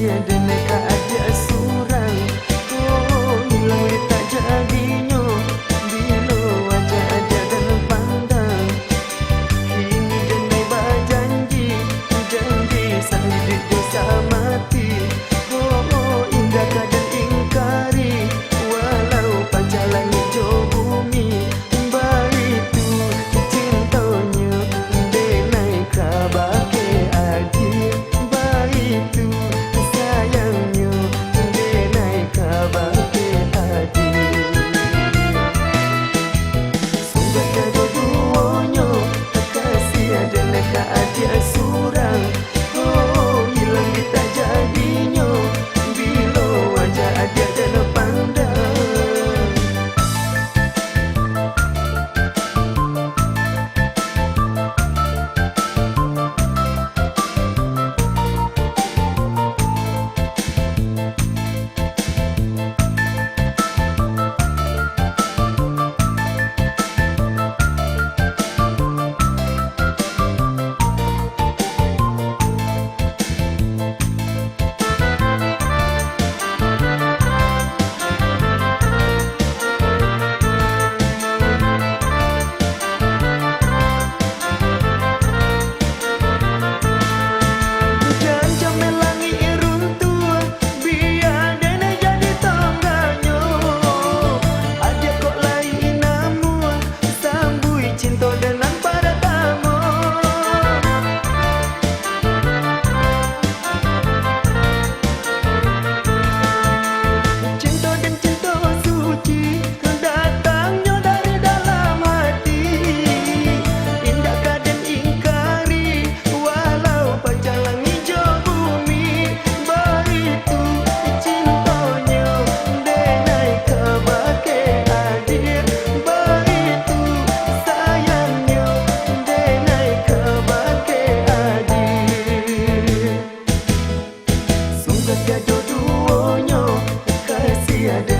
ada nak ada surang. Oh, hilang tak jadinya bila wajah ada dalam pandang. Kini denai berjanji, janji sang hidup dosa mati. Oh, indah kadang ingkari walau panjang langit jauh bumi. Baik tu cintanya denai kabar ke adil. Baik tu sayangnya denai kabar ke adil. Sungguh kedua-duanya kasih ada nak ada surang. Oh, hilang tak jadinya bila wajah ada dalam pandang. Gaduh-duonya kasih ada